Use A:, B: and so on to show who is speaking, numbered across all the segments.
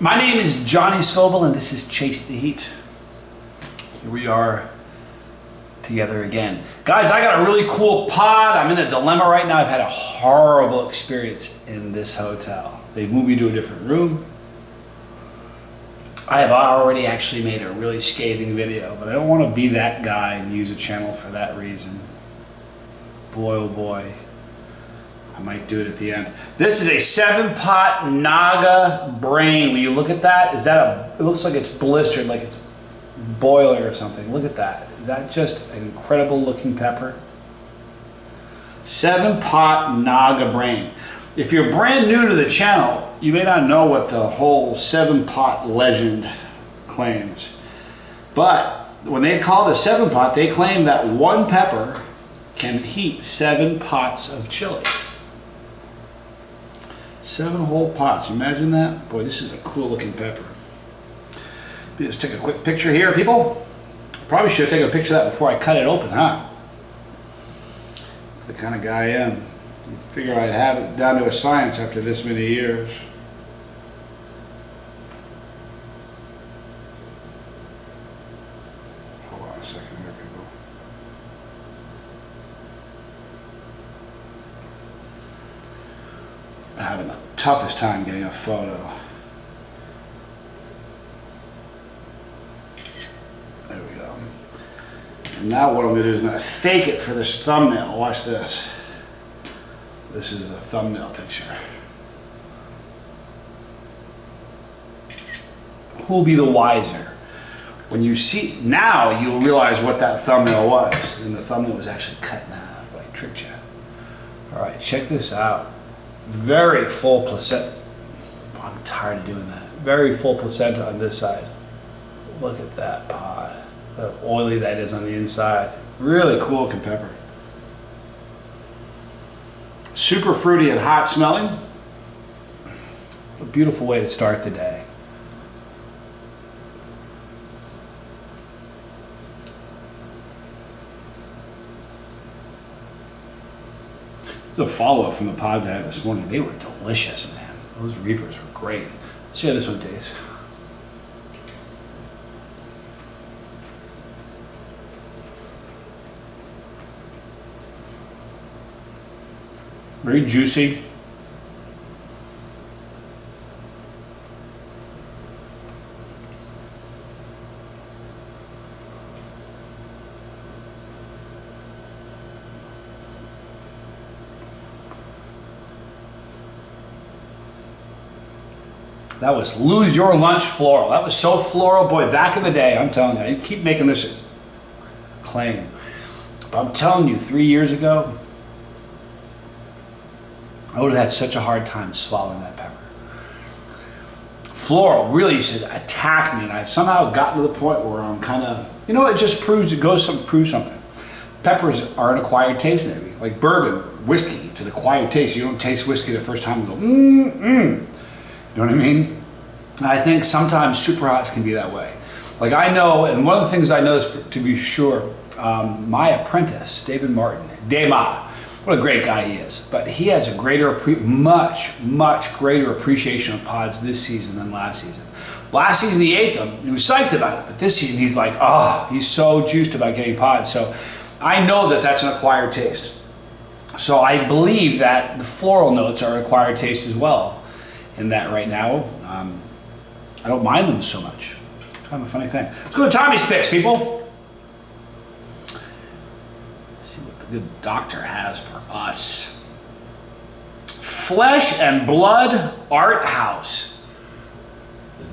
A: My name is Johnny Scoble and this is Chase the Heat. Here we are together again. Guys, I got a really cool pod. I'm in a dilemma right now. I've had a horrible experience in this hotel. They moved me to a different room. I have already actually made a really scathing video, but I don't want to be that guy and use a channel for that reason. Boy, oh boy. I might do it at the end. This is a 7-pot Naga Brain. When you look at that, it looks like it's blistered, like it's boiling or something. Look at that. Is that just an incredible looking pepper? 7-pot Naga Brain. If you're brand new to the channel, you may not know what the whole 7-pot legend claims. But when they call it a 7-pot, they claim that one pepper can heat 7 pots of chili. 7 whole pots. Imagine that. Boy, this is a cool looking pepper. Let me just take a quick picture here, people. Probably should have taken a picture of that before I cut it open, huh? That's the kind of guy I am. You'd figure I'd have it down to a science after this many years. Hold on a second here, people. I'm having the toughest time getting a photo. There we go. And now what I'm going to do is I'm going to fake it for this thumbnail. Watch this. This is the thumbnail picture. Who'll be the wiser? When you see, now you'll realize what that thumbnail was. And the thumbnail was actually cut in half, but I tricked you. All right, check this out. Very full placenta. I'm tired of doing that. Very full placenta on this side. Look at that pod. The oily that is on the inside. Really cool looking pepper. Super fruity and hot smelling. A beautiful way to start the day. This is a follow-up from the pods I had this morning. They were delicious, man. Those Reapers were great. Let's see how this one tastes. Very juicy. That was Lose Your Lunch floral. That was so floral. Boy, back in the day, I'm telling you, I keep making this claim. But I'm telling you, 3 years ago, I would have had such a hard time swallowing that pepper. Floral really used to attack me, and I've somehow gotten to the point where I'm kind of, you know, it just proves, proves something. Peppers are an acquired taste, maybe. Like bourbon, whiskey, it's an acquired taste. You don't taste whiskey the first time and go, You know what I mean? I think sometimes super hots can be that way. Like I know, and one of the things I noticed to be sure, my apprentice, David Martin, Dema, what a great guy he is. But he has a greater, much greater appreciation of pods this season than last season. Last season he ate them, he was psyched about it, but this season he's like, oh, he's so juiced about getting pods. So I know that that's an acquired taste. So I believe that the floral notes are an acquired taste as well. In that right now, I don't mind them so much. Kind of a funny thing. Let's go to Tommy's picks, people. See what the good doctor has for us. Flesh and Blood Art House.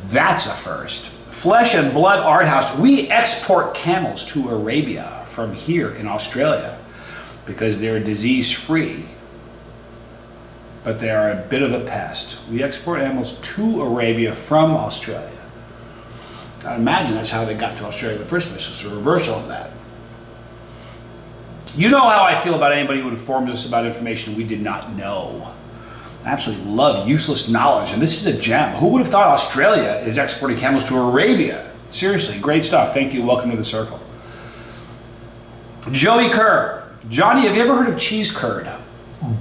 A: That's a first. Flesh and Blood Art House. We export camels to Arabia from here in Australia because they're disease-free. But they are a bit of a pest. We export animals to Arabia from Australia. I imagine that's how they got to Australia in the first place. It's a reversal of that. You know how I feel about anybody who informs us about information we did not know. I absolutely love useless knowledge, and this is a gem. Who would have thought Australia is exporting camels to Arabia? Seriously, great stuff. Thank you. Welcome to the circle. Joey Kerr. Johnny, have you ever heard of cheese curd?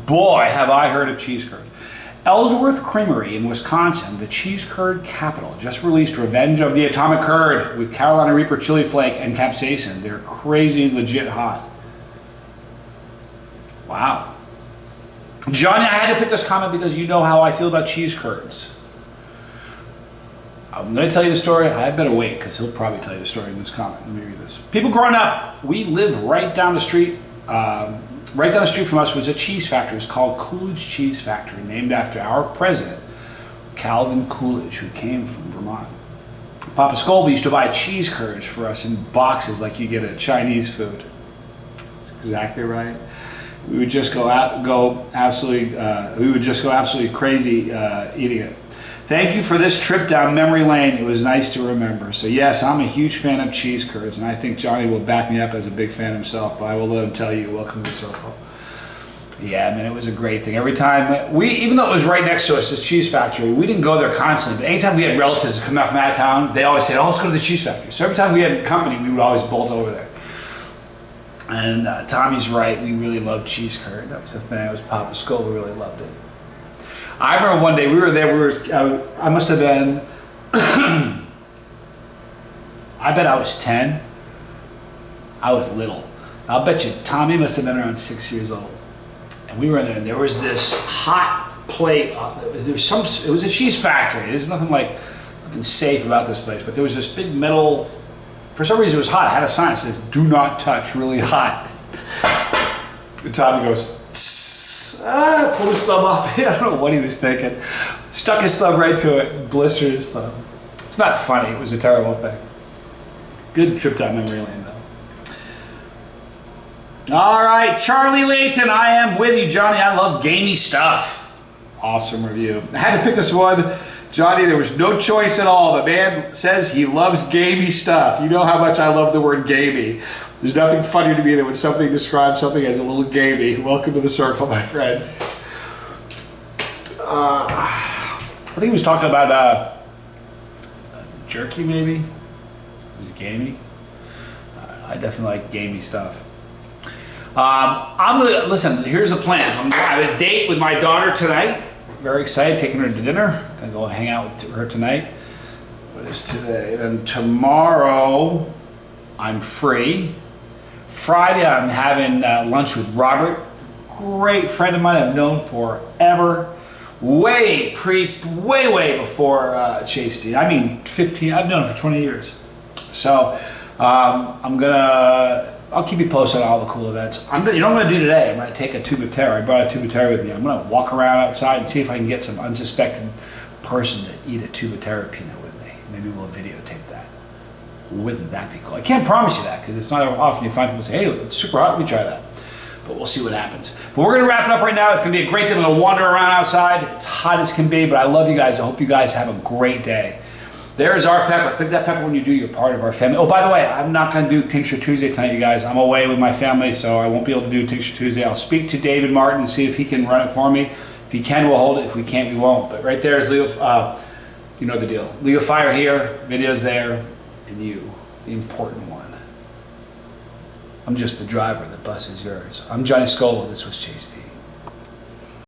A: Boy, have I heard of cheese curd. Ellsworth Creamery in Wisconsin, the cheese curd capital, just released Revenge of the Atomic Curd with Carolina Reaper chili flake and capsaicin. They're crazy legit hot. Wow. Johnny, I had to pick this comment because you know how I feel about cheese curds. I'm going to tell you the story. I better wait because he'll probably tell you the story in this comment. Let me read this. People growing up, we live right down the street. Right down the street from us was a cheese factory. It's called Coolidge Cheese Factory, named after our president, Calvin Coolidge, who came from Vermont. Papa Scoville used to buy cheese curds for us in boxes like you get at Chinese food. That's exactly right. We would just go absolutely crazy eating it. Thank you for this trip down memory lane. It was nice to remember. So yes, I'm a huge fan of cheese curds, and I think Johnny will back me up as a big fan himself, but I will let him tell you, welcome to the circle. Yeah, man, it was a great thing. Every time, even though it was right next to us, this cheese factory, we didn't go there constantly, but anytime we had relatives come out from out of town, they always said, oh, let's go to the cheese factory. So every time we had company, we would always bolt over there. And Tommy's right, we really loved cheese curd. That was the thing. It was Papa Scoville, we really loved it. I remember one day we were there, I must have been, I bet I was 10. I was little. I'll bet you Tommy must have been around 6 years old. And we were in there, and there was this hot plate. It was a cheese factory. There's nothing safe about this place, but there was this big metal, for some reason it was hot. It had a sign that says, do not touch, really hot. And Tommy goes, pulled his thumb off. I don't know what he was thinking. Stuck his thumb right to it and blistered his thumb. It's not funny. It was a terrible thing. Good trip down memory lane, though. All right, Charlie Layton, I am with you, Johnny. I love gamey stuff. Awesome review. I had to pick this one. Johnny, there was no choice at all. The man says he loves gamey stuff. You know how much I love the word gamey. There's nothing funnier to me than when something describes something as a little gamey. Welcome to the circle, my friend. I think he was talking about jerky, maybe. It was gamey. I definitely like gamey stuff. I'm gonna listen. Here's the plan. I have a date with my daughter tonight. Very excited, taking her to dinner. Gonna go hang out with her tonight. What is today? Then tomorrow, I'm free. Friday, I'm having lunch with Robert, great friend of mine I've known forever, way before Chase T. I mean, I've known him for 20 years. So I'll keep you posted on all the cool events. You know what I'm gonna do today? I'm gonna take a tube of terror. I brought a tube of terror with me. I'm gonna walk around outside and see if I can get some unsuspected person to eat a tube of terror peanut with me. Maybe we'll videotape that. Wouldn't that be cool? I can't promise you that because it's not often you find people say, hey, it's super hot, let me try that. But we'll see what happens. But we're gonna wrap it up right now. It's gonna be a great day. I'm gonna wander around outside. It's hot as can be, but I love you guys. I hope you guys have a great day. There's our pepper. Click that pepper when you do. You're part of our family. Oh, by the way, I'm not gonna do Tincture Tuesday tonight, you guys. I'm away with my family, so I won't be able to do Tincture Tuesday. I'll speak to David Martin and see if he can run it for me. If he can, we'll hold it. If we can't, we won't. But right there is Leo, you know the deal. Leo Fire here, videos there, and you. The important one. I'm just the driver, the bus is yours. I'm Johnny Scoville, this was Chase T.